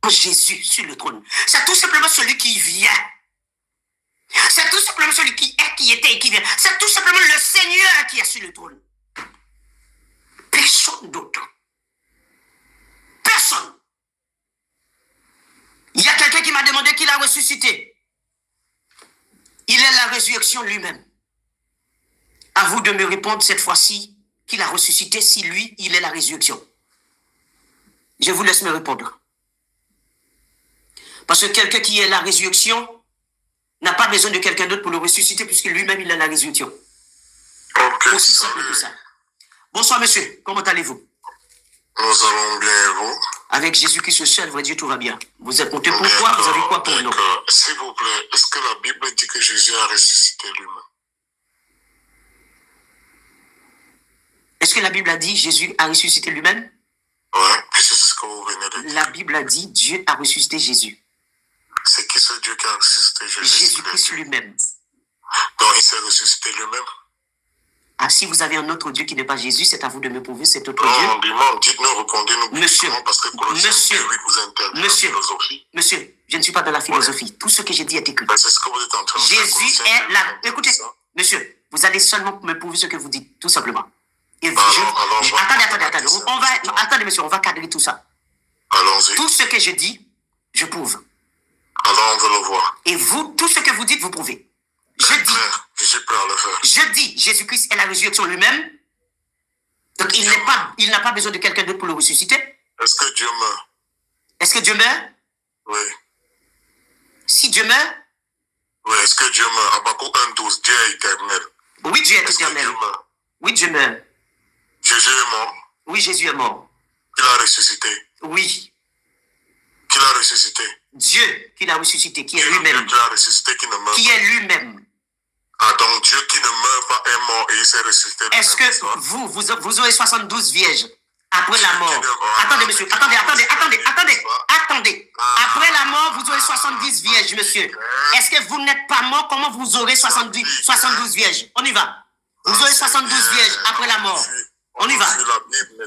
Jésus sur le trône. C'est tout simplement celui qui vient. C'est tout simplement celui qui est, qui était et qui vient. C'est tout simplement le Seigneur qui est sur le trône. Personne d'autre. Personne. Il y a quelqu'un qui m'a demandé qu'il a ressuscité. Il est la résurrection lui-même. À vous de me répondre cette fois-ci qu'il a ressuscité, si lui, il est la résurrection. Je vous laisse me répondre. Parce que quelqu'un qui est la résurrection n'a pas besoin de quelqu'un d'autre pour le ressusciter, puisque lui-même, il est la résurrection. Ok, aussi simple que ça. Bonsoir, monsieur. Comment allez-vous? Nous allons bien, et vous? Avec Jésus-Christ, le seul vrai Dieu, tout va bien. Vous êtes monté pourquoi? Vous avez quoi pour nous? S'il vous plaît, est-ce que la Bible dit que Jésus a ressuscité lui-même? Est-ce que la Bible a dit Jésus a ressuscité lui-même? Oui, puisque c'est ce que vous venez de dire. La Bible a dit Dieu a ressuscité Jésus. C'est qui ce Dieu qui a ressuscité Jésus? Jésus-Christ lui-même. Donc il s'est ressuscité lui-même? Ah, si vous avez un autre Dieu qui n'est pas Jésus, c'est à vous de me prouver cet autre Dieu. Non, dites-nous, répondez-nous. Monsieur, parce que vous interdit la philosophie. Monsieur, je ne suis pas dans la philosophie. Ouais. Tout ce que j'ai dit est écrit. Ben, c'est ce que vous êtes en train de faire. Jésus est là. Écoutez, monsieur, vous allez seulement me prouver ce que vous dites, tout simplement. Et attendez. Attendez, monsieur, on va cadrer tout ça. Allons-y. Tout ce que je dis, je prouve. Alors, on veut le voir. Et vous, tout ce que vous dites, vous prouvez. Je suis prêt à le faire. Je dis, Jésus-Christ est la résurrection lui-même. Donc, il n'a pas besoin de quelqu'un d'autre pour le ressusciter. Est-ce que Dieu meurt? Est-ce que Dieu meurt? Oui. Si Dieu meurt? Oui, est-ce que Dieu meurt? Habakkuk 1:12, Dieu est éternel. Oui, Dieu est éternel. Oui, Dieu meurt. Jésus est mort? Oui, Jésus est mort. Il a ressuscité? Oui. Qui l'a ressuscité? Dieu qui l'a ressuscité, qui est lui-même. Qui l'a ressuscité, qui ne meurt pas. Qui est lui-même. Ah, donc Dieu qui ne meurt pas est mort et il s'est ressuscité. Est-ce que vous aurez 72 vierges après la mort? Attendez, monsieur, attendez. Après la mort, vous aurez 70 vierges, monsieur. Est-ce que vous n'êtes pas mort? Comment vous aurez 72 vierges? On y va. Vous aurez 72 vierges après la mort. On y va.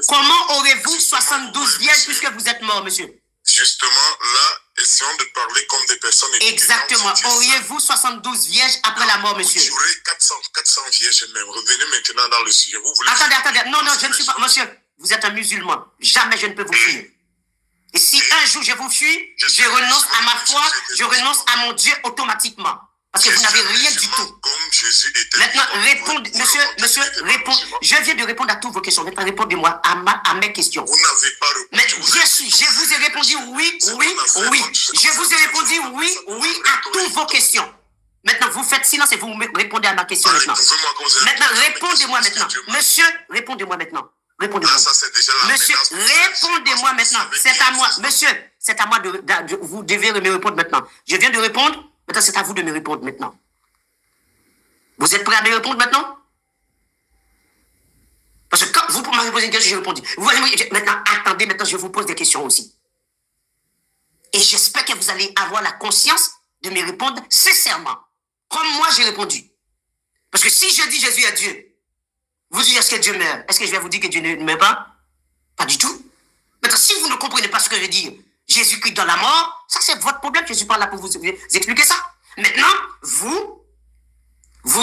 Comment aurez-vous 72 vierges puisque vous êtes mort, monsieur? Justement, là, essayons de parler comme des personnes étudiantes. Exactement. Auriez-vous 72 vierges après la mort, monsieur? Vous aurez 400 vierges même. Revenez maintenant dans le sujet. Vous voulez... Attendez. Non, je ne suis pas... Monsieur, vous êtes un musulman. Jamais je ne peux vous fuir. Et si un jour je vous fuis, je renonce à ma foi, je renonce à mon Dieu automatiquement. Parce que vous n'avez rien du tout. Maintenant, répondez, monsieur, répondez. Je viens de répondre à toutes vos questions. Maintenant, répondez-moi à mes questions. Vous n'avez pas répondu. Mais bien sûr, je vous ai répondu oui. Je vous ai répondu oui à toutes vos questions. Maintenant, vous faites silence et vous me répondez à ma question maintenant. Maintenant, répondez-moi maintenant. Monsieur, répondez-moi maintenant. Répondez-moi. Monsieur, répondez-moi maintenant. C'est à moi. Monsieur, c'est à moi de vous devez me répondre maintenant. Je viens de répondre. Maintenant, c'est à vous de me répondre maintenant. Vous êtes prêts à me répondre maintenant? Parce que quand vous m'avez posé une question, j'ai répondu. Maintenant, attendez, maintenant, je vous pose des questions aussi. Et j'espère que vous allez avoir la conscience de me répondre sincèrement. Comme moi, j'ai répondu. Parce que si je dis Jésus est Dieu, vous dites est-ce que Dieu meurt? Est-ce que je vais vous dire que Dieu ne meurt pas? Pas du tout. Maintenant, si vous ne comprenez pas ce que je dis, Jésus-Christ dans la mort, ça c'est votre problème, je ne suis pas là pour vous expliquer ça. Maintenant, vous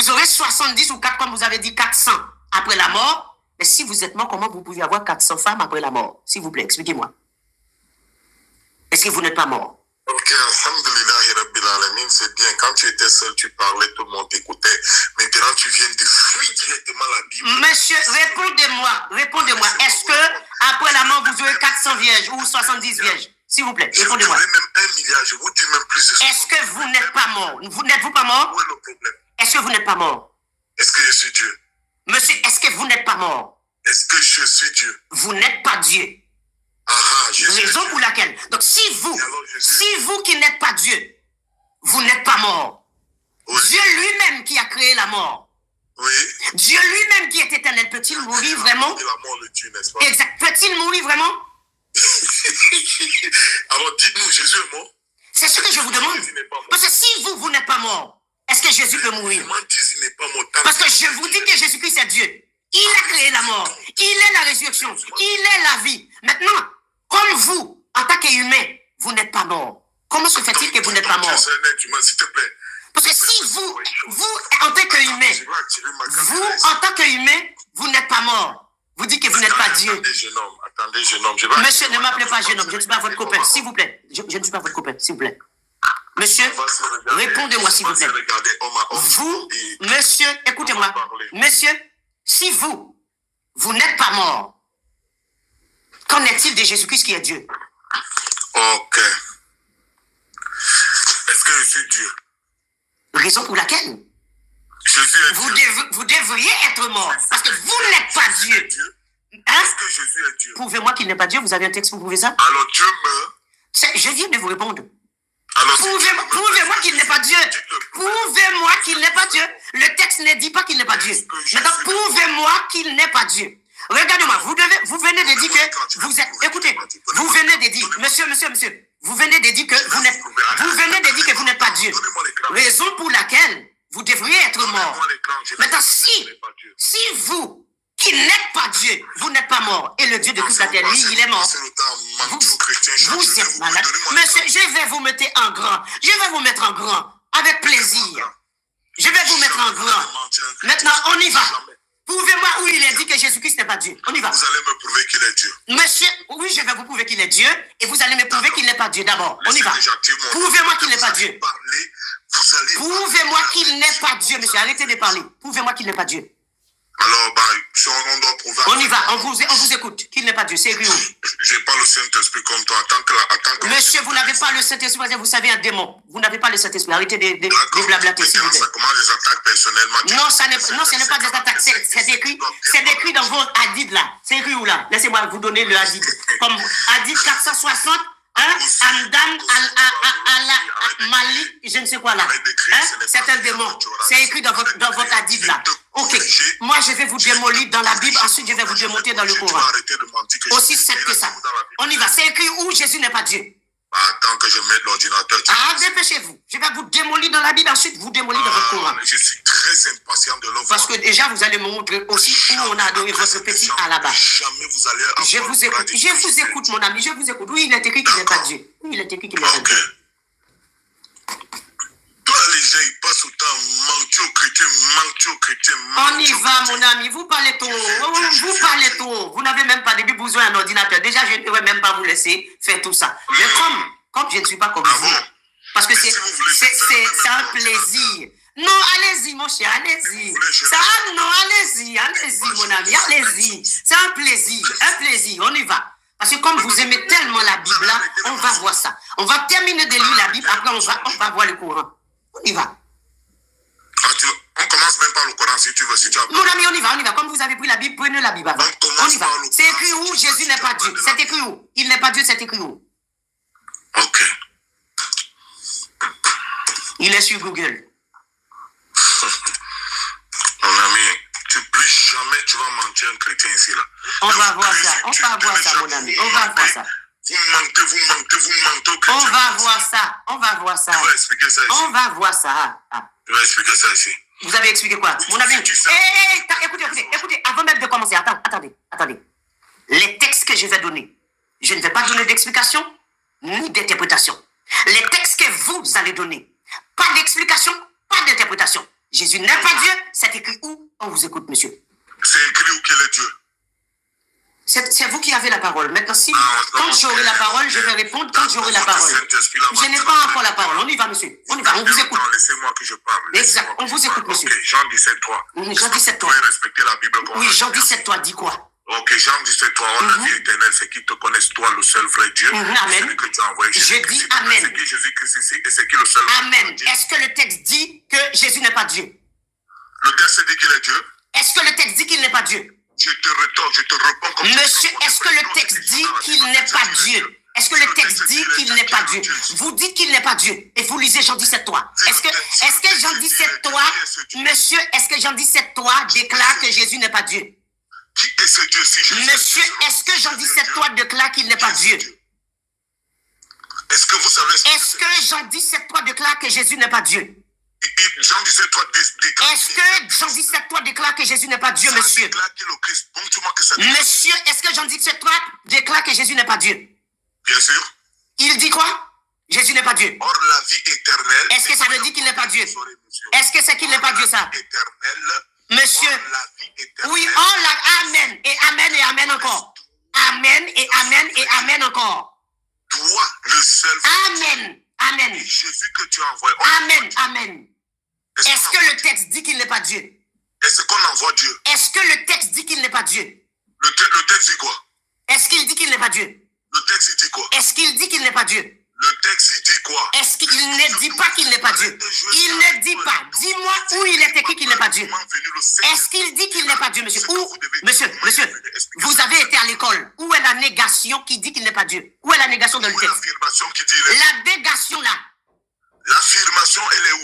aurez 70 ou 4, comme vous avez dit, 400 après la mort. Mais si vous êtes mort, comment vous pouvez avoir 400 femmes après la mort? S'il vous plaît, expliquez-moi. Est-ce que vous n'êtes pas mort? Ok, alhamdoulillahi rabbil alamin, c'est bien. Quand tu étais seul, tu parlais, tout le monde t'écoutait. Maintenant, tu viens de fuir directement la Bible. Monsieur, répondez-moi. Est-ce que après la mort, vous aurez 400 vierges ou 70 vierges? S'il vous plaît, répondez-moi. Je vous dis même 1 milliard, je vous dis même plus de... Est-ce que vous n'êtes pas mort? N'êtes-vous pas mort? Où est le problème? Est-ce que vous n'êtes pas mort? Est-ce que je suis Dieu? Monsieur, est-ce que vous n'êtes pas mort? Est-ce que je suis Dieu? Vous n'êtes pas Dieu. Raison pour laquelle. Donc, si vous qui n'êtes pas Dieu, vous n'êtes pas mort. Oui. Dieu lui-même qui a créé la mort. Oui. Dieu lui-même qui est éternel, peut-il mourir vraiment? La mort le tue, n'est-ce pas? Exact. Peut-il mourir vraiment? Alors, dites-nous, Jésus est mort? C'est ce que je vous demande. Parce que si vous n'êtes pas mort, est-ce que Jésus peut mourir? Parce que je vous dis que Jésus-Christ est Dieu. Il a créé la mort. Il est la résurrection. Il est la vie. Maintenant, comme vous, en tant qu'humain, vous n'êtes pas mort? Comment se fait-il que vous n'êtes pas mort? C'est un être humain, s'il te plaît. Parce que si vous, en tant qu'humain, vous n'êtes pas mort. Vous dites que vous n'êtes pas Dieu. Attendez, jeune homme. Monsieur, ne m'appelez pas jeune homme. Je ne suis pas votre copain, s'il vous plaît. Je ne suis pas votre copain, s'il vous plaît. Monsieur, répondez-moi, s'il vous plaît. Vous, monsieur, écoutez-moi. Monsieur, si vous n'êtes pas mort, qu'en est-il de Jésus-Christ qui est Dieu? Ok. Est-ce que je suis Dieu? Raison pour laquelle vous devriez être mort. Parce que vous n'êtes pas Dieu. Hein? Est-ce que Jésus est Dieu? Prouvez-moi qu'il n'est pas Dieu. Vous avez un texte pour prouver ça? Alors Dieu meurt. Je viens de vous répondre. Prouvez-moi qu'il n'est pas Dieu. Prouvez-moi qu'il n'est pas Dieu. Le texte ne dit pas qu'il n'est pas Dieu. Maintenant, prouvez-moi qu'il n'est pas Dieu. Regardez-moi, vous venez de dire que vous êtes... Écoutez, vous venez de dire... Monsieur, vous venez de dire que vous n'êtes pas Dieu. Raison pour laquelle vous devriez être mort. Maintenant, si vous, qui n'êtes pas Dieu, vous n'êtes pas mort, et le Dieu de toute la terre, lui, il est mort. Vous êtes malade. Monsieur, je vais vous mettre en grand. Je vais vous mettre en grand. Avec plaisir. Je vais vous mettre en grand. Maintenant, on y va. Prouvez-moi où il est dit que Jésus-Christ n'est pas Dieu. On y va. Vous allez me prouver qu'il est Dieu. Monsieur, oui, je vais vous prouver qu'il est Dieu. Et vous allez me prouver qu'il n'est pas Dieu d'abord. On y va. Prouvez-moi qu'il n'est pas Dieu. Prouvez-moi qu'il n'est pas Dieu, monsieur. Arrêtez de parler. Prouvez-moi qu'il n'est pas Dieu. Alors, si on doit prouver... On y va. On vous écoute. Qu'il n'est pas Dieu. C'est écrit où? Je n'ai pas le Saint-Esprit comme toi. Monsieur, vous n'avez pas le Saint-Esprit. Vous savez un démon. Vous n'avez pas le Saint-Esprit. Arrêtez de blablater, s'il vous plaît. Ça commence des attaques personnellement. Non, ce n'est pas des attaques. C'est écrit dans votre hadith là. C'est écrit où là? Laissez-moi vous donner le hadith. Comme hadith 460. Amdan Malik, je ne sais quoi là. C'est un démon. C'est écrit dans votre hadith là. Ok. Moi, je vais vous démolir dans la Bible. Ensuite, je vais vous démonter dans le Coran. Aussi simple que ça. On y va. C'est écrit où Jésus n'est pas Dieu. Attends que je mette l'ordinateur. Dépêchez-vous. Je vais vous démolir dans la Bible. Ensuite, vous démolir dans votre Coran. Je suis très impatient de le voir. Parce que déjà, vous allez me montrer aussi où on a adoré votre petit à là-bas. Jamais vous allez avoir. Je vous écoute, mon ami. Je vous écoute. Oui, il est écrit qu'il n'est pas Dieu. Oui, il est écrit qu'il n'est pas Dieu. Les gens, ils passent autant mentir aux chrétiens. On y va, mon ami. Vous parlez trop. Vous n'avez même pas besoin d'un ordinateur. Déjà, je ne devrais même pas vous laisser faire tout ça. Mais comme je ne suis pas comme vous, parce que c'est un plaisir. Non, allez-y, mon cher, allez-y. Allez-y, mon ami, allez-y. C'est un plaisir, on y va. Parce que comme vous aimez tellement la Bible, là, on va voir ça. On va terminer de lire la Bible, après on va voir le Coran. On y va. On commence même par le Coran si tu veux. Mon ami, on y va. Comme vous avez pris la Bible, prenez la Bible avant. On y va. C'est écrit où Jésus n'est pas Dieu. C'est écrit où? Il n'est pas Dieu, c'est écrit où? Ok. Il est sur Google. Mon ami, plus jamais tu vas mentir un chrétien ici là. On va voir ça, mon ami. On va voir ça. Vous mentez. On va voir ça. Tu vas expliquer ça ici. On va voir ça. Tu vas expliquer ça ici. Vous avez expliqué quoi? Mon ami, écoutez, avant même de commencer, attendez. Les textes que je vais donner, je ne vais pas donner d'explication ni d'interprétation. Les textes que vous allez donner, pas d'explication, pas d'interprétation. Jésus n'est pas Dieu, c'est écrit où? On vous écoute, monsieur. C'est écrit où qu'il est Dieu? C'est vous qui avez la parole. Maintenant, quand j'aurai la parole, je vais répondre quand j'aurai la parole. Je n'ai pas encore la parole. On y va, monsieur. On y va, on vous écoute. Laissez-moi que je parle. Exact, on vous écoute, monsieur. Ok, Jean 17.3. Jean 17.3. Vous pouvez respecter la Bible comme Oui, Jean 17.3 dit quoi? Ok, Jean 17.3, la vie éternelle, c'est qu'ils te connaissent, toi, le seul vrai Dieu. Amen. Celui que tu as envoyé. Je dis Amen. C'est qui Jésus-Christ ici et c'est qui le seul Amen. vrai Dieu. Est-ce que le texte dit que Jésus n'est pas Dieu? Le texte dit qu'il est Dieu. Est-ce que le texte dit qu'il n'est pas Dieu? Je te réponds comme monsieur, est-ce que le texte dit qu'il n'est pas Dieu? Est-ce que le texte dit qu'il n'est pas Dieu? Vous dites qu'il n'est pas Dieu et vous lisez Jean 17.3. Est-ce que Jean 17.3, monsieur, est-ce que Jean 17.3 déclare que Jésus n'est pas Dieu? Qui est ce Dieu si monsieur, est-ce que Jean 17.3 déclare qu'il n'est pas Dieu? Est-ce que vous savez est-ce que Jean 17.3 déclare que Jésus n'est pas Dieu? Jean 17.3 déclare. Est-ce que Jean 17.3 déclare que Jésus n'est pas Dieu, monsieur? Monsieur, est-ce que Jean 17.3 déclare que Jésus n'est pas Dieu? Bien sûr. Il dit quoi? Dieu? Or, la vie éternelle. Est-ce que ça veut dire qu'il n'est pas Dieu? Est-ce que c'est qu'il n'est pas Dieu, ça? Monsieur. Oui, oh là, amen. Et amen et amen encore. Amen et amen et amen encore. Toi, le seul. Amen. Amen. Jésus que tu as envoyé. Amen. Amen. Est-ce que le texte dit qu'il n'est pas Dieu? Est-ce qu'on envoie Dieu? Est-ce que le texte dit qu'il n'est pas Dieu? Le texte dit quoi? Est-ce qu'il dit qu'il n'est pas Dieu? Le texte dit quoi? Est-ce qu'il dit qu'il n'est pas Dieu? Le texte dit quoi? Est-ce qu'il ne dit pas qu'il n'est pas Dieu? Il ne dit pas. Dis-moi où il est écrit qu'il n'est pas Dieu. Est-ce qu'il dit qu'il n'est pas Dieu, monsieur? Où? Monsieur, vous avez été à l'école. Où est la négation qui dit qu'il n'est pas Dieu? Où est la négation de le texte? L'affirmation qui dit. La négation là. L'affirmation, elle est où?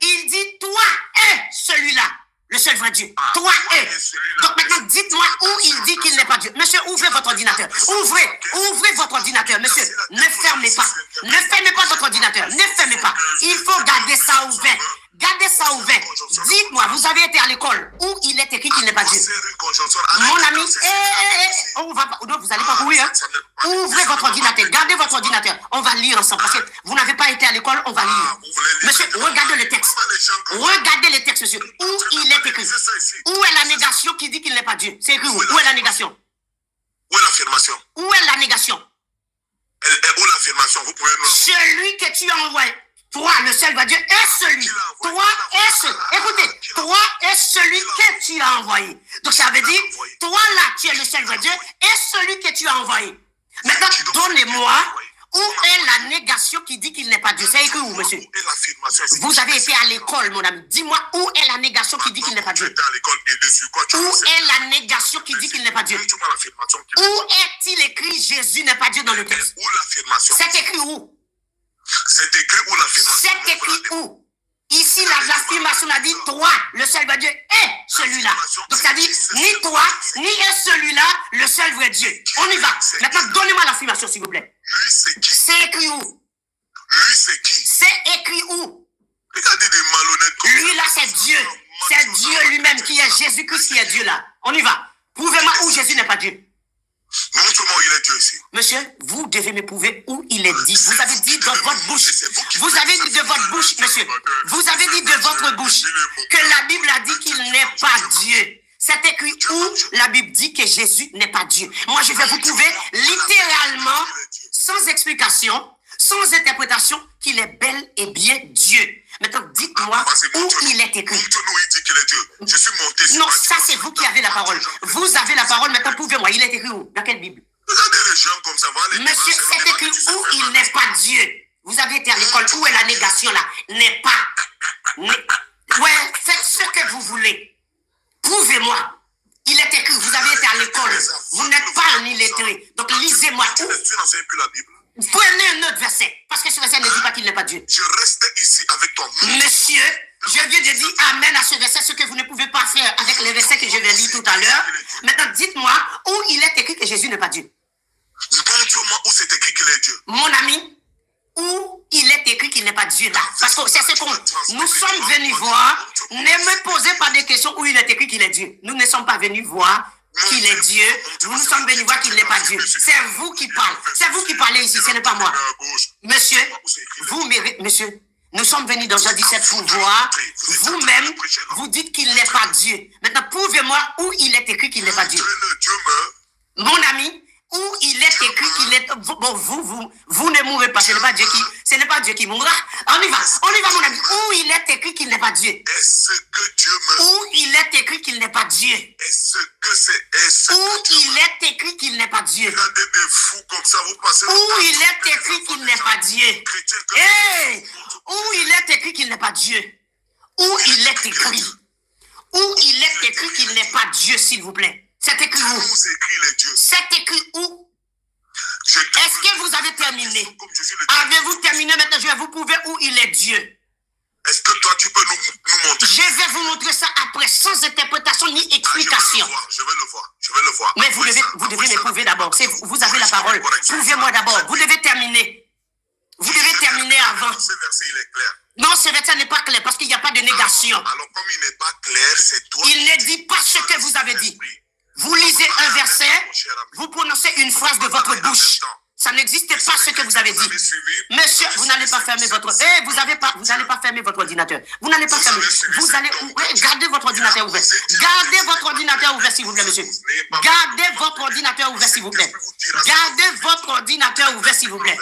Il dit, toi es celui-là. Le seul vrai Dieu. Toi es. Donc maintenant, dites-moi où il dit qu'il n'est pas Dieu. Monsieur, ouvrez votre ordinateur. Ouvrez votre ordinateur. Monsieur, ne fermez pas. Ne fermez pas votre ordinateur. Ne fermez pas. Il faut garder ça ouvert. Gardez ça ouvert. Dites-moi, vous avez été à l'école où il est écrit qu'il n'est pas Dieu. Mon ami, on va pas, vous n'allez pas courir. Hein? Ouvrez votre ordinateur. Gardez votre ordinateur. On va lire ensemble. Parce que vous n'avez pas été à l'école, on va lire. Monsieur, regardez le texte. Regardez le texte, monsieur. Où il est écrit. Où est la négation qui dit qu'il n'est pas Dieu? C'est écrit où? Où est la négation? Où est l'affirmation? Où est la négation? Où l'affirmation? Vous pouvez nous... Celui que tu as envoyé. Toi, le seul vrai Dieu, est celui. Toi est celui. Écoutez, toi est celui que tu as envoyé. Donc ça veut dire, toi là, tu es le seul vrai Dieu, et celui que tu as envoyé. Maintenant, donnez-moi où est la négation qui dit qu'il n'est pas Dieu. C'est écrit où, monsieur? Vous avez été à l'école, mon ami. Dis-moi où est la négation qui dit qu'il n'est pas Dieu. Où est la négation qui dit qu'il n'est pas Dieu? Où est-il écrit Jésus n'est pas Dieu dans le texte? C'est écrit où? C'est écrit où l'affirmation? C'est écrit où? Ici, l'affirmation a dit, toi, le seul vrai Dieu, est celui-là. Donc, ça dit, ni toi, ni est celui-là, le seul vrai Dieu. On y va. Maintenant, donnez-moi l'affirmation, s'il vous plaît. Lui, c'est qui? C'est écrit où? Lui, c'est qui? C'est écrit où? Regardez des malhonnêtes. Lui, là, c'est Dieu. C'est Dieu lui-même qui est Jésus-Christ qui est Dieu, là. On y va. Prouvez-moi où Jésus n'est pas Dieu. Montre-moi où il est Dieu ici. Monsieur, vous devez me prouver où il est dit. Vous avez dit dans votre bouche. Vous avez dit de votre bouche, monsieur. Vous avez dit de votre bouche que la Bible a dit qu'il n'est pas Dieu. C'est écrit où la Bible dit que Jésus n'est pas Dieu. Moi, je vais vous prouver littéralement, sans explication, sans interprétation, qu'il est bel et bien Dieu. Maintenant, dites-moi où il est écrit. Je suis monté. Non, ça c'est vous qui avez la parole. Vous avez la parole, maintenant prouvez-moi. Il est écrit où? Dans quelle Bible? Regardez les gens comme ça. Monsieur, c'est écrit où il n'est pas Dieu. Vous avez été à l'école. Où est la négation là? N'est pas. Ouais, faites ce que vous voulez. Prouvez-moi. Il est écrit. Vous avez été à l'école. Vous n'êtes pas un illettré. Donc lisez-moi où. Tu n'enseignes plus la Bible. Prenez un autre verset. Parce que ce verset ne dit pas qu'il n'est pas Dieu. Je reste ici avec toi. Monsieur, je viens de dire amen à ce verset, ce que vous ne pouvez pas faire avec les versets que je vais lire tout à l'heure. Maintenant, dites-moi où il est écrit que Jésus n'est pas Dieu. Montre-moi où c'est écrit qu'il est Dieu. Mon ami, où il est écrit qu'il n'est pas Dieu là. Parce que c'est ce qu'on... Nous sommes venus voir. Ne me posez pas des questions où il est écrit qu'il est Dieu. Nous ne sommes pas venus voir qu'il est Dieu. Nous sommes venus voir qu'il n'est pas Dieu. C'est vous qui parlez. C'est vous qui parlez ici, ce n'est pas moi. Monsieur, vous méritez... Monsieur, nous sommes venus dans Jean 17 pour voir. Vous-même, vous dites qu'il n'est pas Dieu. Maintenant, prouvez-moi où il est écrit qu'il n'est pas Dieu. Mon ami, où il est écrit qu'il est... Bon, vous ne mourrez pas. Ce n'est pas Dieu qui mourra. On y va, mon ami. Où il est écrit qu'il n'est pas Dieu. Est-ce que Dieu me... Où il est écrit qu'il n'est pas Dieu. Est-ce que c'est... Où il est écrit qu'il n'est pas Dieu. Regardez des fous comme ça, vous passez... Où il est écrit qu'il n'est pas Dieu. Hey! Où il est écrit qu'il n'est pas Dieu. Où il est écrit. Où il est écrit qu'il n'est pas Dieu, s'il vous plaît. C'est écrit où? C'est écrit où? Est-ce que vous avez terminé? Avez-vous terminé? Maintenant, je vais vous prouver où il est Dieu. Est-ce que toi, tu peux nous montrer? Je vais vous montrer ça après, sans interprétation ni explication. Je vais le voir. Mais vous devez me prouver d'abord. Vous avez la parole. Prouvez-moi d'abord. Vous devez terminer. Vous devez terminer avant. Ce verset, il est clair. Non, ce verset n'est pas clair parce qu'il n'y a pas de négation. Alors, comme il n'est pas clair, c'est toi... Il ne dit pas ce que vous avez dit. Vous lisez un verset, vous prononcez une phrase de votre bouche. Ça n'existait pas ce que vous avez dit. Monsieur, vous n'allez pas fermer votre... vous n'allez pas fermer votre ordinateur. Vous n'allez pas fermer. Vous allez... Gardez votre ordinateur ouvert. Gardez votre ordinateur ouvert, s'il vous plaît, monsieur. Gardez votre ordinateur ouvert, s'il vous plaît. Gardez votre ordinateur ouvert, s'il vous plaît.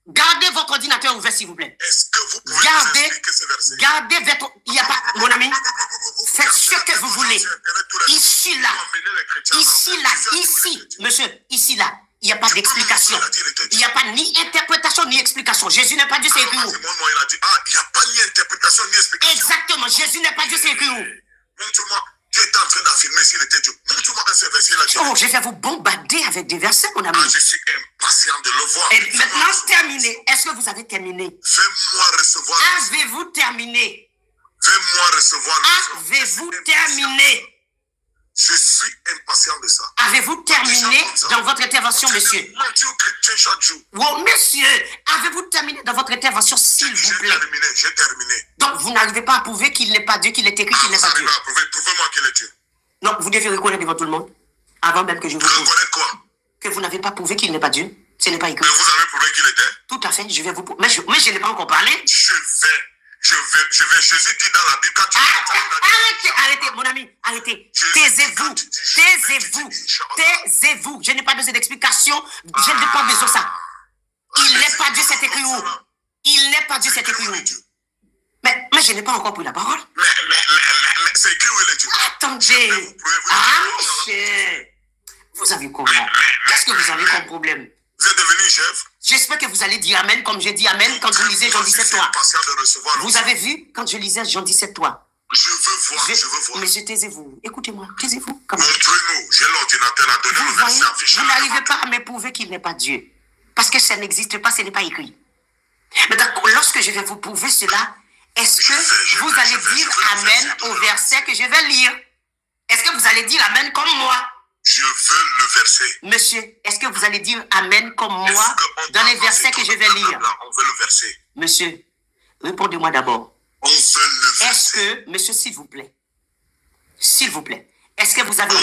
Gardez votre ordinateur ouvert, s'il vous plaît. Est-ce que vous pouvez Gardez votre... Il n'y a pas... Mon ami, faites ce que vous voulez. Ici, là. Ici, monsieur, ici, là. Il n'y a pas d'explication. Il n'y a pas ni interprétation ni explication. Jésus n'est pas Dieu, c'est écrit où? Il n'y a pas ni interprétation ni explication. Exactement, Jésus n'est pas Dieu, c'est écrit où? Montre-moi, tu es en train d'affirmer s'il était Dieu. Montre-moi un seul verset là. Oh, je vais vous bombarder avec des versets, mon ami. Je suis impatient de le voir. Et maintenant, terminé. Est-ce que vous avez terminé? Fais-moi recevoir. Avez-vous terminé? Fais-moi recevoir. Avez-vous terminé? Je suis impatient de ça. Avez-vous terminé dans votre intervention, monsieur? Mentir aux chrétiens chaque jour. Oh, monsieur, avez-vous terminé dans votre intervention, s'il vous plaît? J'ai terminé. Donc, vous n'arrivez pas à prouver qu'il n'est pas Dieu, qu'il est écrit qu'il n'est pas Dieu. Prouvez-moi qu'il est Dieu. Non, vous devez reconnaître devant tout le monde, avant même que je vous prouve. Reconnaître quoi? Que vous n'avez pas prouvé qu'il n'est pas Dieu. Ce n'est pas écrit. Mais vous avez prouvé qu'il était? Tout à fait, je vais vous prouver. Mais je n'ai pas encore parlé. Jésus dit dans la Bible, quand tu... Arrêtez, mon ami, arrêtez. Taisez-vous. Je n'ai pas besoin d'explication. Je n'ai pas besoin de ça. Il n'est pas Dieu, c'est écrit où? Il n'est pas Dieu, c'est écrit où? Mais je n'ai pas encore pris la parole. Mais c'est écrit où il est Dieu? Attendez. Monsieur. Vous avez comment? Qu'est-ce que vous avez comme problème? Vous êtes devenu chef? J'espère que vous allez dire Amen comme j'ai dit Amen quand vous lisez Jean 17:3. Vous avez vu quand je lisais Jean 17:3? Je veux voir. Monsieur, taisez-vous. Écoutez-moi, taisez-vous. Montrez-nous. J'ai l'ordinateur à donner le verset affiché. Vous n'arrivez pas à me prouver qu'il n'est pas Dieu. Parce que ça n'existe pas, ce n'est pas écrit. Maintenant, lorsque je vais vous prouver cela, est-ce que vous allez dire Amen au verset que je vais lire? Est-ce que vous allez dire Amen comme moi? Je veux le verset. Monsieur, est-ce que vous allez dire Amen comme moi dans les versets que je vais lire? On veut le verset. Monsieur, répondez-moi d'abord. On veut le verset. Est-ce que, monsieur, s'il vous plaît, est-ce que vous avez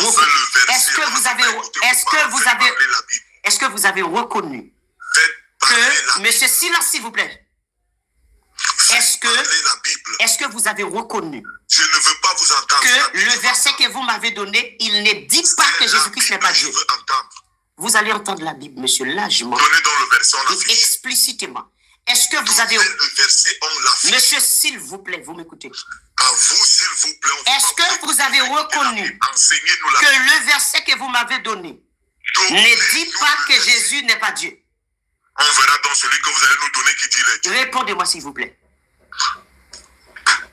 reconnu que, monsieur, silence, s'il vous plaît. Est-ce que vous avez reconnu je ne veux pas vous entendre que le verset que vous m'avez donné, il ne dit pas que Jésus-Christ n'est pas Dieu? Vous allez entendre la Bible, monsieur, largement. Donnez donc le verset, on l'affiche. Explicitement. Est-ce que vous avez... Le verset, on l'affiche. Monsieur, s'il vous plaît, vous m'écoutez. À vous, s'il vous plaît. Est-ce que vous avez reconnu que le verset que vous m'avez donné ne dit pas que Jésus n'est pas Dieu? On verra dans celui que vous allez nous donner qui dit le Dieu. Répondez-moi, s'il vous plaît.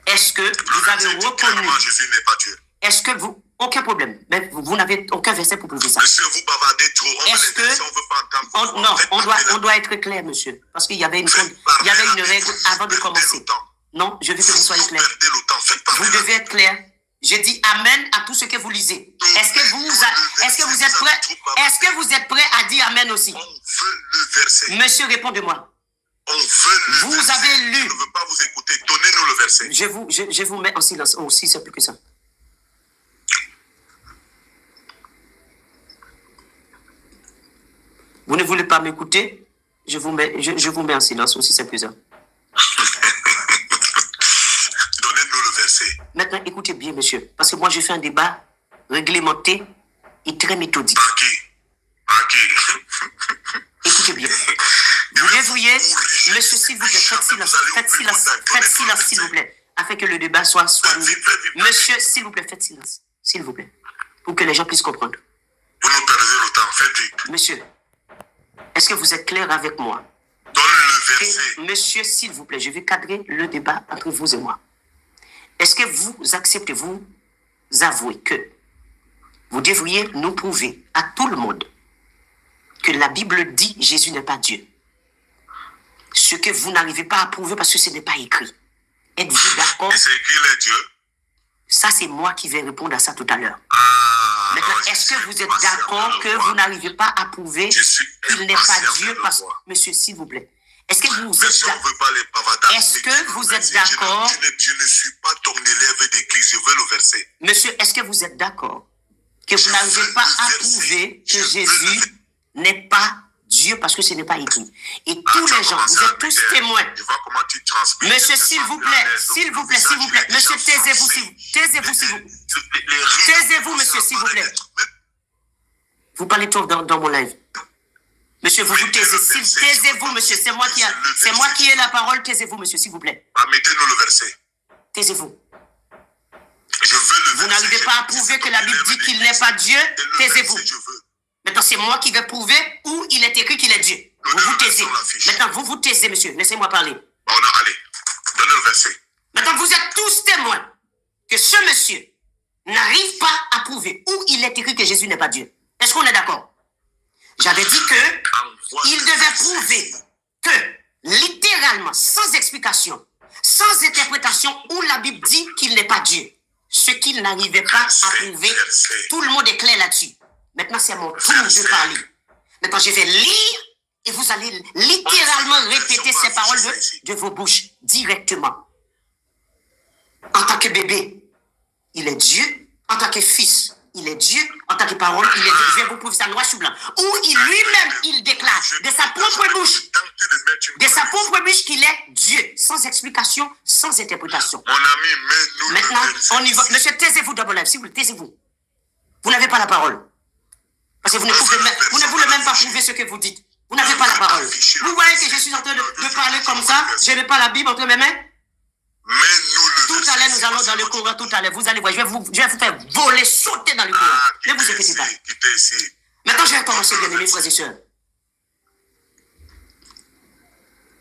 Est-ce que vous avez reconnu... Jésus n'est pas Dieu. Est-ce que vous... Aucun problème. Mais vous n'avez aucun verset pour prouver ça. Monsieur, vous bavardez trop. Est-ce que... Non, on doit être clair, monsieur. Parce qu'il y avait une règle avant de commencer. Non, je veux que vous soyez clair. Vous devez être clair. Je dis Amen à tout ce que vous lisez. Est-ce que vous êtes prêt? Est-ce que vous êtes prêt à dire Amen aussi? On veut le verset. Monsieur, répondez-moi. On veut le verset. Vous avez lu. Je ne veux pas vous écouter. Donnez-nous le verset. Je vous mets en silence. Aussi simple que ça. Vous ne voulez pas m'écouter? Je vous mets en silence. Aussi simple que ça. Donnez-nous le verset. Maintenant, écoutez bien, monsieur. Parce que moi, je fais un débat réglementé et très méthodique. À qui? Écoutez bien. Vous devriez, monsieur, s'il vous plaît, faites silence, s'il vous plaît, afin que le débat soit monsieur, s'il vous plaît, faites silence, s'il vous plaît, pour que les gens puissent comprendre. Vous nous perdez le temps, faites vite. Monsieur, est-ce que vous êtes clair avec moi? Donne le verset. Monsieur, s'il vous plaît, je vais cadrer le débat entre vous et moi. Est-ce que vous acceptez, vous avouez que vous devriez nous prouver à tout le monde que la Bible dit Jésus n'est pas Dieu? Ce que vous n'arrivez pas à prouver parce que ce n'est pas écrit. Êtes-vous d'accord? C'est écrit les dieux. Ça, c'est moi qui vais répondre à ça tout à l'heure. Maintenant, Non, est-ce que vous êtes d'accord que vous n'arrivez pas à prouver qu'il n'est pas Dieu? Monsieur, s'il vous plaît. Est-ce que vous êtes d'accord? Est-ce que vous êtes d'accord? Je ne suis pas ton élève d'église, je veux le verset. Monsieur, est-ce que vous êtes d'accord que vous n'arrivez pas à prouver que Jésus n'est pas Dieu parce que ce n'est pas écrit. Et tous les gens, vous êtes tous témoins. Monsieur, s'il vous plaît, monsieur, taisez-vous, monsieur, s'il vous plaît. Vous parlez trop dans mon live. Monsieur, vous vous taisez. Taisez-vous, monsieur. C'est moi qui ai la parole. Taisez-vous, monsieur, s'il vous plaît. Mettez-nous le verset. Taisez-vous. Je veux le verset. Vous n'arrivez pas à prouver que la Bible dit qu'il n'est pas Dieu. Taisez-vous. Maintenant, c'est moi qui vais prouver où il est écrit qu'il est Dieu. Vous vous taisez. Maintenant, vous vous taisez, monsieur. Laissez-moi parler. Allez, donnez le verset. Maintenant, vous êtes tous témoins que ce monsieur n'arrive pas à prouver où il est écrit que Jésus n'est pas Dieu. Est-ce qu'on est d'accord? J'avais dit que il devait prouver que, littéralement, sans explication, sans interprétation, où la Bible dit qu'il n'est pas Dieu, ce qu'il n'arrivait pas à prouver, tout le monde est clair là-dessus. Maintenant, c'est mon tour de parler. Maintenant, je vais lire et vous allez littéralement répéter ces paroles de vos bouches directement. En tant que bébé, il est Dieu. En tant que fils, il est Dieu. En tant que parole, il est Dieu. Je vais vous prouver ça noir sur blanc. Où lui-même, il déclare de sa propre bouche, qu'il est Dieu, sans explication, sans interprétation. Mon ami, mais maintenant, on y va. Monsieur, taisez-vous dans mon live, s'il vous plaît, taisez-vous. Vous n'avez pas la parole. Parce que vous ne voulez même pas prouver ce que vous dites. Vous n'avez pas la parole. Vous voyez que je suis en train de parler comme ça. Je n'ai pas la Bible entre mes mains. Tout à l'heure, nous allons dans le courant. Tout à l'heure, vous allez voir. Je vais vous faire voler, sauter dans le courant. Ne vous inquiétez pas. Maintenant, je vais commencer, bien aimés frères et sœurs.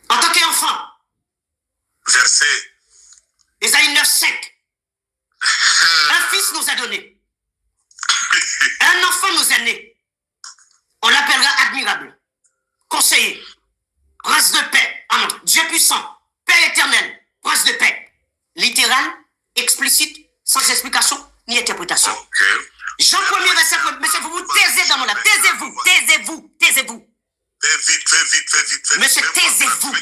En tant qu'enfant, verset Ésaïe 9:5. Un fils nous a donné. Un enfant nous est né. On l'appellera admirable, conseiller, prince de paix, Dieu puissant, Père éternel, prince de paix. Littéral, explicite, sans explication ni interprétation. Okay. Jean 1er verset 1. Monsieur, vous vous taisez dans mon âme. Taisez-vous. Fais vite. Monsieur, taisez-vous.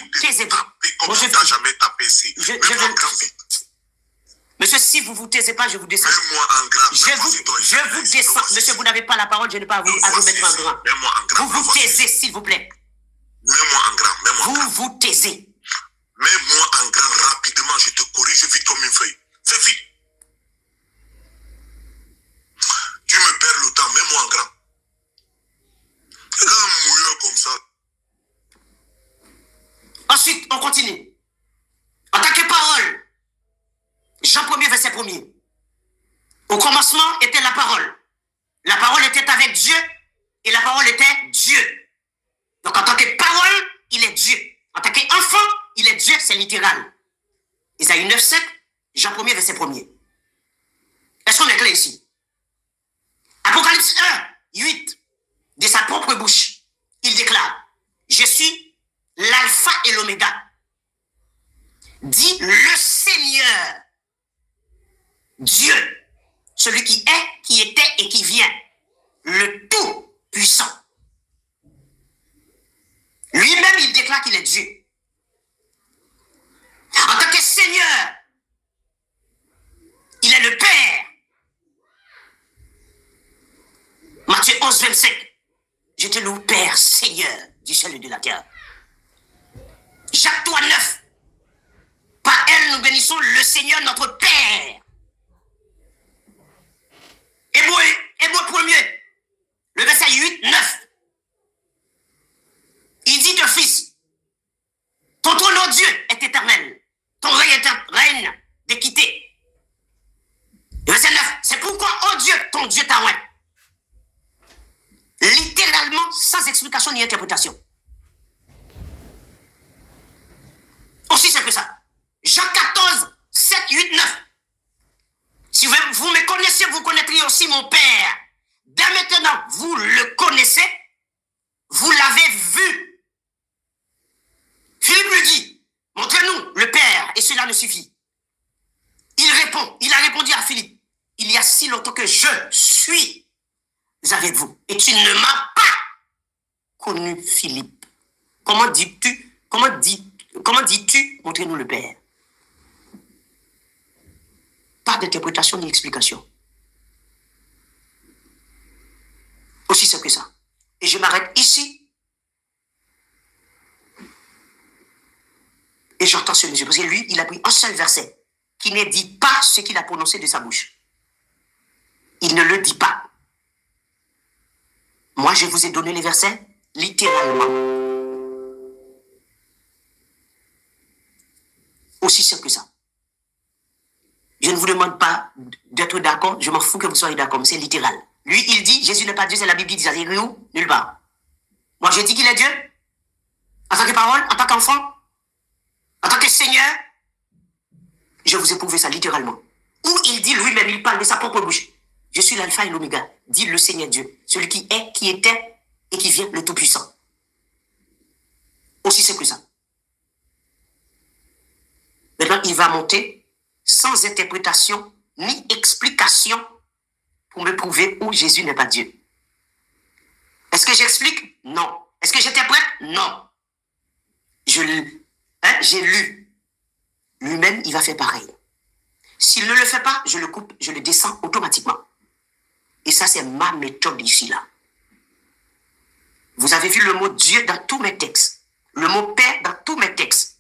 Comment tu n'as jamais tapé ici? Monsieur, si vous ne vous taisez pas, je vous descends. Mets-moi en grand. Je vous descends. Monsieur, vous n'avez pas la parole, je n'ai pas à vous mettre en grand. Mets-moi en grand. Vous vous taisez, s'il vous plaît. Mets-moi en grand. Vous taisez. Mets-moi en grand rapidement, je te corrige vite comme une feuille. Fais vite. Tu me perds le temps, mets-moi en grand. Regarde mouilleur comme ça. Ensuite, on continue. En tant que parole, Jean 1er verset 1er. Au commencement était la parole. La parole était avec Dieu et la parole était Dieu. Donc en tant que parole, il est Dieu. En tant qu'enfant, il est Dieu, c'est littéral. Ésaïe 9:5, Jean 1er verset 1er. Est-ce qu'on est clair ici? Apocalypse 1:8, de sa propre bouche, il déclare: je suis l'alpha et l'oméga, dit le Seigneur, Dieu, celui qui est, qui était et qui vient, le Tout-Puissant. Lui-même, il déclare qu'il est Dieu. En tant que Seigneur, il est le Père. Matthieu 11:25. Je te loue, Père, Seigneur du ciel et de la terre. Jacques 3:9. Par elle, nous bénissons le Seigneur, notre Père. Hébreu 1er, le verset 8-9. Il dit au Fils: ton trône, ô Dieu, est éternel. Ton règne est un règne d'équité. Le verset 9. C'est pourquoi, ô Dieu, ton Dieu t'a oint. Littéralement, sans explication ni interprétation. Aussi simple que ça. Jean 14, 7, 8, 9. Si vous me connaissez, vous connaîtrez aussi mon Père. Dès maintenant, vous le connaissez, vous l'avez vu. Philippe lui dit: montrez-nous le Père, et cela ne suffit. Il a répondu à Philippe: il y a si longtemps que je suis avec vous, et tu ne m'as pas connu, Philippe. Comment dis-tu, montrez-nous le Père? Pas d'interprétation ni d'explication. Aussi simple que ça. Et je m'arrête ici. j'entends ce monsieur, parce que lui, il a pris un seul verset, qui ne dit pas ce qu'il a prononcé de sa bouche. Il ne le dit pas. Moi, je vous ai donné les versets littéralement. Aussi simple que ça. Je ne vous demande pas d'être d'accord, je m'en fous que vous soyez d'accord, mais c'est littéral. Lui, il dit, Jésus n'est pas Dieu, c'est la Bible qui dit ça. C'est où? Nulle part. Moi, je dis qu'il est Dieu, en tant que parole, en tant qu'enfant, en tant que Seigneur. Je vous ai prouvé ça littéralement. Où il dit lui-même, il parle de sa propre bouche. Je suis l'alpha et l'oméga, dit le Seigneur Dieu, celui qui est, qui était et qui vient, le Tout-Puissant. Aussi simple que ça. Maintenant, il va monter sans interprétation ni explication pour me prouver où Jésus n'est pas Dieu. Est-ce que j'explique? Non. Est-ce que j'interprète? Non. J'ai lu. Lui-même, il va faire pareil. S'il ne le fait pas, je le coupe, je le descends automatiquement. Et ça, c'est ma méthode ici, là. Vous avez vu le mot Dieu dans tous mes textes. Le mot Père dans tous mes textes.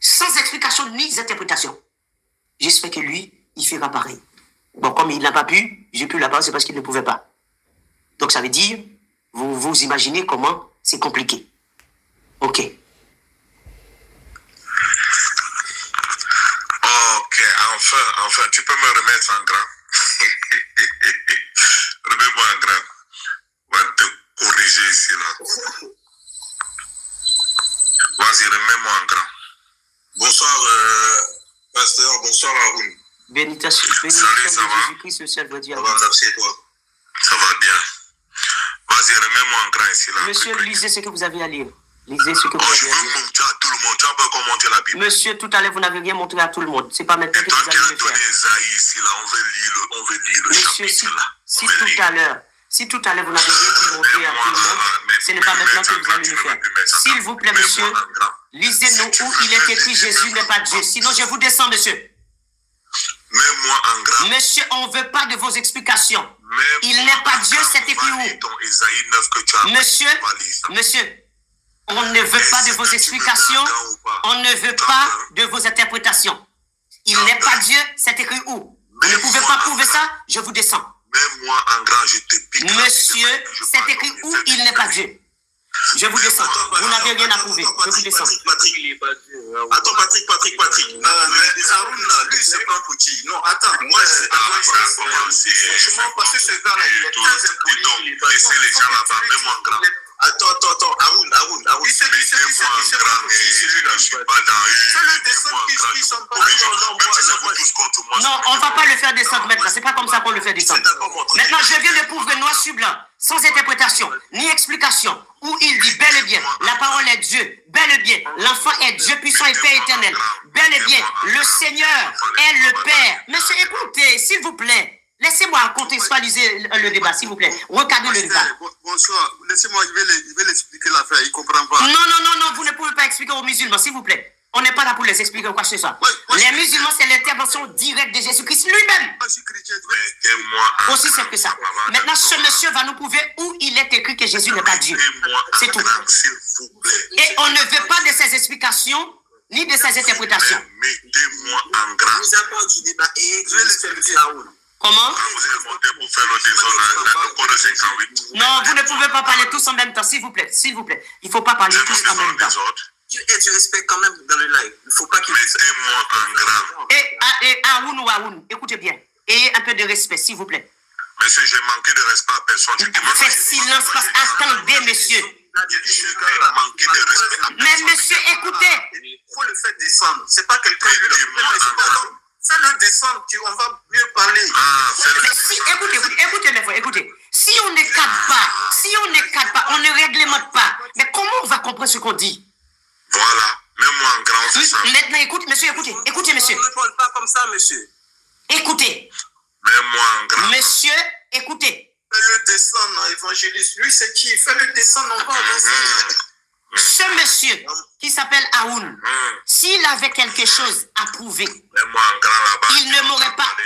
Sans explication ni interprétation. J'espère que lui, il fera pareil. Bon, comme il n'a pas pu, j'ai pu la parole, c'est parce qu'il ne pouvait pas. Donc, ça veut dire, vous imaginez comment c'est compliqué. Ok. Ok, enfin, tu peux me remettre en grand. Remets-moi en grand. On va te corriger ici, là. Vas-y, remets-moi en grand. Bonsoir, pasteur. Bonsoir, Haroun. Bénédiction de Jésus-Christ, le seul vrai Dieu. Ça va, merci et toi? Ça va bien. Vas-y, remets-moi en grand ici, là. Monsieur, lisez ce que vous avez à lire. Lisez ce que vous avez à lire. Je veux montrer à tout le monde. Tu as pas commenté la Bible. Monsieur, tout à l'heure, vous n'avez rien montré à tout le monde. C'est pas maintenant que vous allez le faire. Toi qui as donné Esaïe ici, là, on veut lire le Monsieur, chapitre, là. si tout à l'heure, vous n'avez rien pu montrer à tout le monde, ce n'est pas maintenant que vous allez le faire. S'il vous plaît, monsieur, lisez-nous où il est écrit Jésus n'est pas Dieu. Sinon, je vous descends, monsieur. Mets-moi en grand. Monsieur, on ne veut pas de vos explications. Il n'est pas Dieu, c'est écrit où? Monsieur, on ne veut pas de vos explications, on ne veut pas de vos interprétations. Il n'est pas Dieu, c'est écrit où? Vous ne pouvez pas prouver ça, je vous descends. Mets-moi en grand, je te pique. Monsieur, c'est écrit où il n'est pas Dieu. Je vous descends. Vous n'avez rien à prouver. Je vous descends. Attends, Patrick. Haroun, là, lui, c'est pas petit. Non, attends. Moi, c'est parce que ce gars-là, il est très laissez les gens là-bas. Mets-moi en grand. Attends. Haroun. Il sait je suis pas dans le descendre. Non, on ne va pas le faire descendre maintenant. C'est pas comme ça qu'on le fait descendre. Maintenant, je viens de prouver noir sur blanc, sans interprétation, ni explication, où il dit bel et bien, la parole est Dieu, bel et bien, l'enfant est Dieu puissant et Père éternel, bel et bien, le Seigneur est le Père. Monsieur, écoutez, s'il vous plaît. Laissez-moi contextualiser le débat, s'il vous plaît. Recadrez le débat. Bonsoir. Laissez-moi, je vais l'expliquer l'affaire. Il ne comprend pas. Non, vous ne pouvez pas expliquer aux musulmans, s'il vous plaît. On n'est pas là pour les expliquer quoi que ce soit. Les musulmans, c'est l'intervention directe de Jésus-Christ lui-même. Aussi simple que ça. Maintenant, ce monsieur va nous prouver où il est écrit que Jésus n'est pas Dieu. C'est tout. Et on ne veut pas de ses explications ni de ses interprétations. Mettez-moi en grand. Vous n'avez pas du débat. Je vais l'expliquer à vous. Comment? Non, vous ne pouvez pas parler tous en même temps, s'il vous plaît. Il ne faut pas parler tous en même temps. Et du respect quand même dans le live. Il ne faut pas qu'il... Mettez-moi en grand. Et Haroun, écoutez bien. Ayez un peu de respect, s'il vous plaît. Monsieur, j'ai manqué de respect à personne. Faites silence, attendez, monsieur. Mais monsieur, écoutez. Il faut le faire descendre. C'est pas quelqu'un qui... Fais-le descendre, on va mieux parler. Écoutez mes frères, écoutez. Si on ne cadre pas, on ne réglemente pas, mais comment on va comprendre ce qu'on dit? Voilà, mets-moi en grand, c'est ça. Maintenant, écoutez monsieur. On ne parle pas comme ça, monsieur. Écoutez. Mets-moi en grand. Monsieur, écoutez. Fais-le descendre, évangéliste. Lui, c'est qui? Fais-le descendre, on va avancer. Ce monsieur qui s'appelle Haroun, s'il avait quelque chose à prouver, il ne m'aurait pas...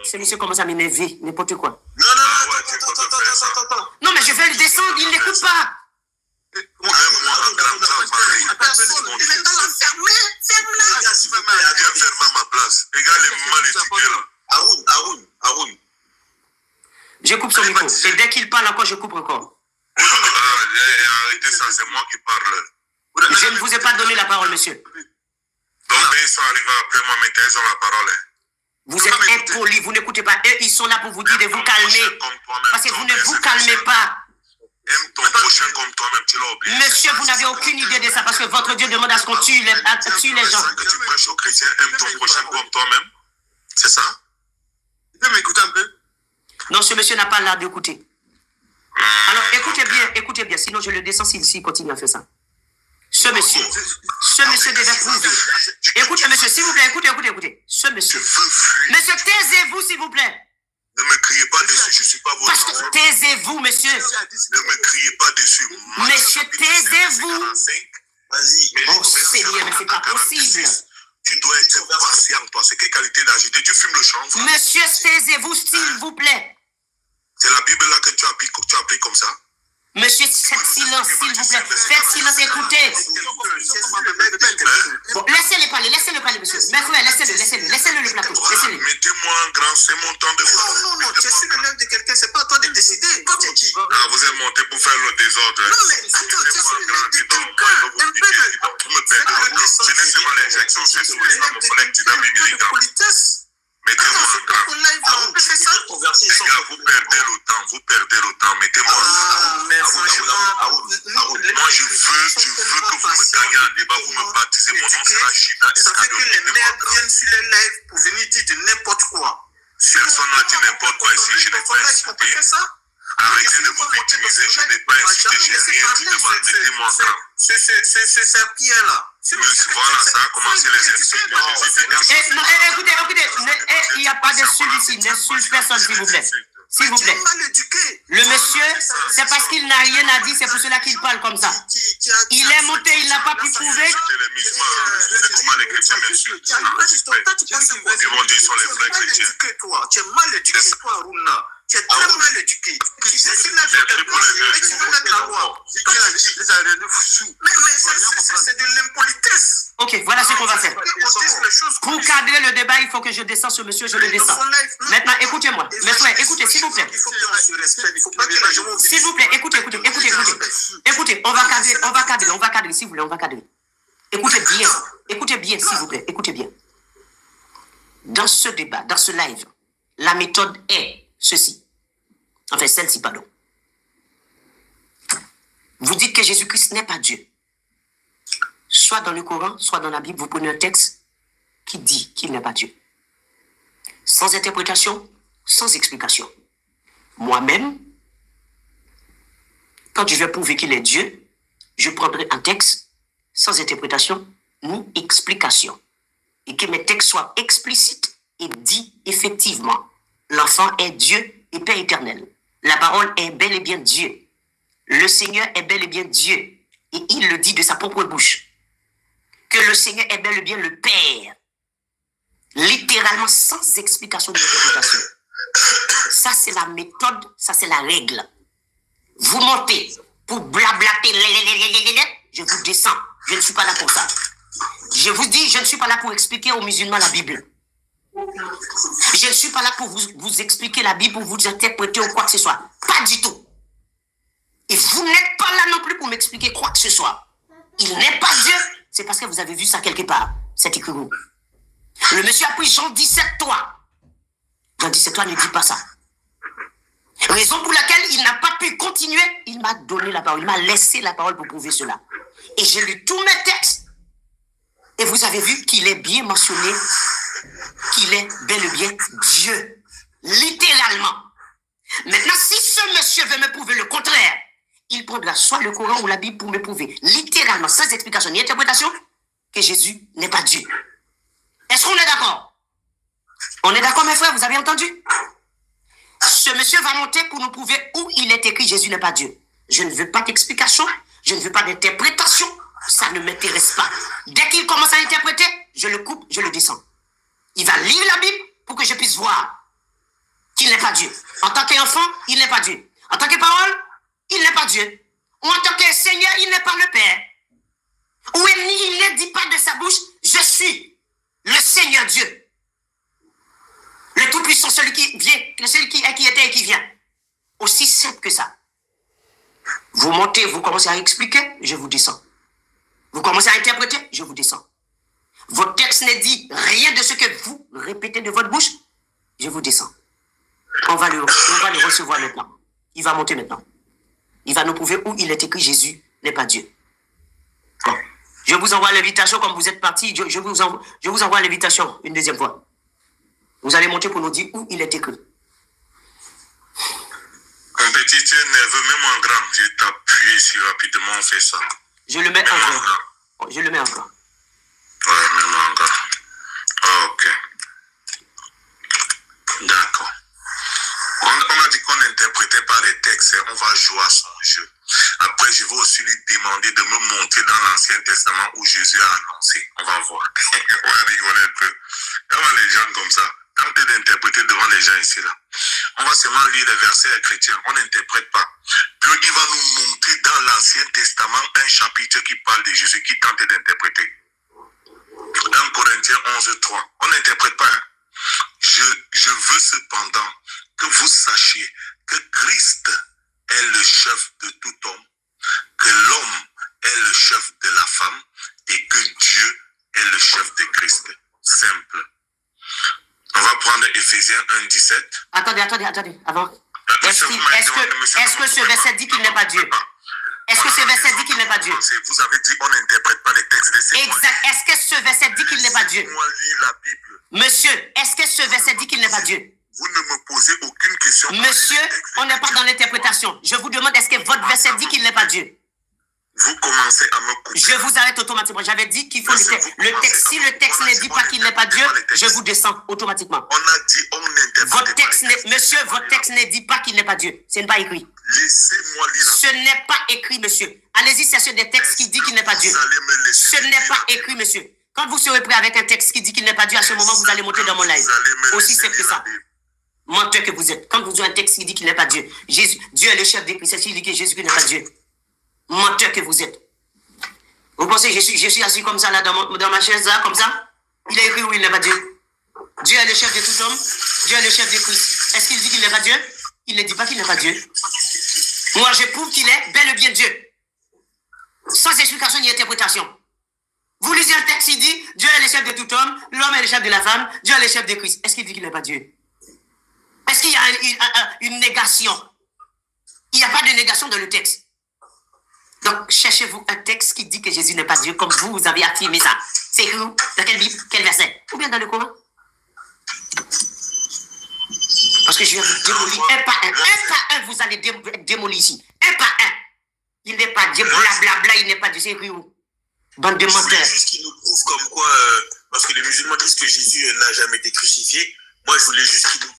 Ce monsieur commence à m'énerver, n'importe quoi. Non, mais je vais le descendre, il n'écoute pas. Il est dans l'enferme. Regarde les mal éduqués là. Haroun. Je coupe son micro. Et dès qu'il parle encore, je coupe encore. Arrêtez ça, c'est moi qui parle. Je ne vous ai pas donné la parole, monsieur. Donc, ils sont arrivés après moi, mais ils ont la parole. Vous êtes impoli, vous n'écoutez pas. Eux, ils sont là pour vous dire de vous calmer. Parce que vous ne vous calmez pas. Aime ton prochain comme toi-même, tu l'as oublié. Monsieur, vous n'avez aucune idée de ça parce que votre Dieu demande à ce qu'on tue les gens. Que tu prêches aux chrétiens, aime ton prochain comme toi-même. C'est ça? Tu peux m'écouter un peu? Non, ce monsieur n'a pas l'art d'écouter. Alors, écoutez bien, sinon je le descends s'il continue à faire ça. Ce monsieur devait prouver. Écoutez, monsieur, s'il vous plaît, écoutez. Ce monsieur. Monsieur, taisez-vous, s'il vous plaît. Ne me criez pas dessus, je ne suis pas votre Parce que enfant. taisez-vous, monsieur. Ne me criez pas dessus. Monsieur, taisez-vous. Vas-y. Oh, Seigneur, mais c'est pas possible. Tu dois être patient, toi. C'est quelle qualité d'agiter? Tu fumes le chanvre? Monsieur, taisez-vous, s'il vous plaît. C'est la Bible là que tu appliques comme ça? Monsieur, faites silence, s'il vous plaît. Faites silence, écoutez. Bon, laissez-le parler, monsieur. Mais frère, laissez-le le plateau. Laissez-le. Mettez-moi en grand, c'est mon temps de parole. Non, tu es sur le lèvre de quelqu'un, c'est pas à toi de décider. Toi, tu es qui? Ah, vous êtes monté pour faire le désordre. Non, mais attends, tu es sur le lèvre de quelqu'un. Un peu de... Je n'ai seulement l'injection, c'est sous l'islamophonique dynamique militaire. Mettez-moi en grand. Les gars, vous perdez le temps. Mettez-moi en Mais grand. franchement, Moi, je veux que vous me gagnez en débat, vous me baptisez. Mon nom sera Gina ça fait que Escadon. les Mettez-moi mères en grand. viennent sur les lives pour venir dire de n'importe quoi. Personne n'a dit n'importe quoi ici, je n'ai pas insulté. Arrêtez de vous victimiser, je n'ai pas insulté, j'ai rien dit de mal. Mettez-moi en grand. C'est Pierre là. Voilà, ça a commencé les insultes. Écoutez, il n'y a pas d'insulte ici. N'insulte personne, s'il vous plaît. S'il vous plaît. Mal éduqué. Le monsieur, c'est parce qu'il n'a rien à dire, c'est pour cela qu'il parle comme ça. Il est monté, il n'a pas pu prouver. Les musulmans, c'est comment les chrétiens m'insultent. Ils vont dire qu'ils sont les vrais chrétiens. Tu es mal éduqué, toi, Aruna. Tu es très mal éduqué. Tu sais, si là, tu veux mettre la loi. Mais ça, c'est de l'impolitesse. Ok, voilà ce qu'on va faire. Pour cadrer le débat, il faut que je descende ce monsieur, je le descends. Maintenant, écoutez-moi. Mes frères, écoutez, s'il vous plaît. Il faut qu'on se respecte. Il faut pas que les gens... S'il vous plaît, écoutez. Écoutez, on va cadrer, s'il vous plaît, on va cadrer. Écoutez bien, s'il vous plaît, écoutez bien. Dans ce débat, dans ce live, la méthode est ceci. Enfin, celle-ci, pardon. Vous dites que Jésus-Christ n'est pas Dieu. Soit dans le Coran, soit dans la Bible, vous prenez un texte qui dit qu'il n'est pas Dieu. Sans interprétation, sans explication. Moi-même, quand je vais prouver qu'il est Dieu, je prendrai un texte sans interprétation ni explication. Et que mes textes soient explicites et dit effectivement. L'enfant est Dieu et Père éternel. La parole est bel et bien Dieu. Le Seigneur est bel et bien Dieu. Et il le dit de sa propre bouche. Que le Seigneur est bel et bien le Père. Littéralement sans explication ni interprétation. Ça c'est la méthode, ça c'est la règle. Vous montez pour blablater, je vous descends. Je ne suis pas là pour ça. Je vous dis, je ne suis pas là pour expliquer aux musulmans la Bible. Je ne suis pas là pour vous expliquer la Bible, pour vous interpréter ou quoi que ce soit. Pas du tout. Et vous n'êtes pas là non plus pour m'expliquer quoi que ce soit. Il n'est pas Dieu. C'est parce que vous avez vu ça quelque part. C'est écrit où? Le monsieur a pris Jean 17:3. Jean 17:3 ne dit pas ça. Raison pour laquelle il n'a pas pu continuer. Il m'a donné la parole. Il m'a laissé la parole pour prouver cela. Et j'ai lu tous mes textes. Et vous avez vu qu'il est bien mentionné qu'il est bel et bien Dieu. Littéralement. Maintenant, si ce monsieur veut me prouver le contraire, il prendra soit le Coran ou la Bible pour me prouver, littéralement, sans explication ni interprétation, que Jésus n'est pas Dieu. Est-ce qu'on est d'accord? On est d'accord, mes frères, vous avez entendu? Ce monsieur va monter pour nous prouver où il est écrit Jésus n'est pas Dieu. Je ne veux pas d'explication, je ne veux pas d'interprétation, ça ne m'intéresse pas. Dès qu'il commence à interpréter, je le coupe, je le descends. Il va lire la Bible pour que je puisse voir qu'il n'est pas Dieu. En tant qu'enfant, il n'est pas Dieu. En tant que parole, il n'est pas Dieu. Ou en tant que Seigneur, il n'est pas le Père. Ou il ne dit pas de sa bouche, je suis le Seigneur Dieu. simple que ça. Vous montez, vous commencez à expliquer, je vous descends. Vous commencez à interpréter, je vous descends. Votre texte ne dit rien de ce que vous répétez de votre bouche, je vous descends. On va le recevoir maintenant. Il va monter maintenant. Il va nous prouver où il est écrit Jésus n'est pas Dieu. Bon. Je vous envoie l'invitation comme vous êtes parti. Je vous envoie l'invitation une deuxième fois. Vous allez monter pour nous dire où il est écrit. Un petit, tu es nerveux, même en grand. Je t'appuie ici rapidement, on fait ça. Je le mets même en grand. Je le mets en grand. Ouais, même en grand. Ok. D'accord. On a dit qu'on n'interprétait pas les textes, on va jouer à son jeu. Après, je vais aussi lui demander de me montrer dans l'Ancien Testament où Jésus a annoncé. On va voir. On va rigoler un peu. Comment les gens comme ça, tentez d'interpréter devant les gens ici là. On va seulement lire les versets chrétiens, on n'interprète pas. Puis il va nous montrer dans l'Ancien Testament un chapitre qui parle de Jésus, qui tente d'interpréter. Dans Corinthiens 11:3, on n'interprète pas. Hein? Je veux cependant que vous sachiez que Christ est le chef de tout homme, que l'homme est le chef de la femme et que Dieu est le chef de Christ. Simple. On va prendre Éphésiens 1:17. Attendez, avant. Est-ce que ce verset dit qu'il n'est pas Dieu? Est-ce que ce verset dit qu'il n'est pas Dieu? Vous avez dit on n'interprète pas les textes de exact. Est-ce que ce verset dit qu'il n'est pas Dieu? Moi, lire la Bible. Monsieur, est-ce que ce verset dit qu'il n'est pas Dieu? Vous ne me posez aucune question. Monsieur, on n'est pas dans l'interprétation. Je vous demande, est-ce que votre verset dit qu'il n'est pas Dieu? Vous commencez à me couper. Je vous arrête automatiquement. J'avais dit qu'il faut le texte. Si le texte ne dit pas qu'il n'est pas Dieu, je vous descends automatiquement. On a dit on n'interprète votre texte pas. Monsieur, votre texte ne dit pas qu'il n'est pas Dieu. Ce n'est pas écrit. Laissez-moi lire. Ce n'est pas écrit, monsieur. Allez-y chercher des textes qui disent qu'il n'est pas Dieu. Ce n'est pas écrit, monsieur. Quand vous serez prêt avec un texte qui dit qu'il n'est pas Dieu, à ce moment, vous allez monter dans mon live. Aussi simple que ça. Menteur que vous êtes. Quand vous avez un texte qui dit qu'il n'est pas Dieu, Dieu est le chef des Christ. Il dit que Jésus n'est pas Dieu. Menteur que vous êtes. Vous pensez que je suis assis comme ça, là, dans ma chaise, là, comme ça? Il a écrit où il n'est pas Dieu. Dieu est le chef de tout homme. Dieu est le chef de Christ. Est-ce qu'il dit qu'il n'est pas Dieu? Il ne dit pas qu'il n'est pas Dieu. Moi, je prouve qu'il est bel et bien Dieu. Sans explication ni interprétation. Vous lisez un texte, il dit Dieu est le chef de tout homme, l'homme est le chef de la femme, Dieu est le chef de Christ. Est-ce qu'il dit qu'il n'est pas Dieu? Est-ce qu'il y a une négation? Il n'y a pas de négation dans le texte. Donc, cherchez-vous un texte qui dit que Jésus n'est pas Dieu, comme vous avez affirmé ça. C'est écrit où? Dans quelle Bible? Quel verset? Ou bien dans le Coran? Parce que je vais vous démolir un par un. Un par un, vous allez démolir ici. Un par un. Il n'est pas Dieu, blablabla, il n'est pas Dieu. C'est écrit où? Bande de menteurs. Je voulais juste qu'il nous prouve comme quoi, parce que les musulmans disent que Jésus n'a jamais été crucifié. Moi, je voulais juste qu'il nous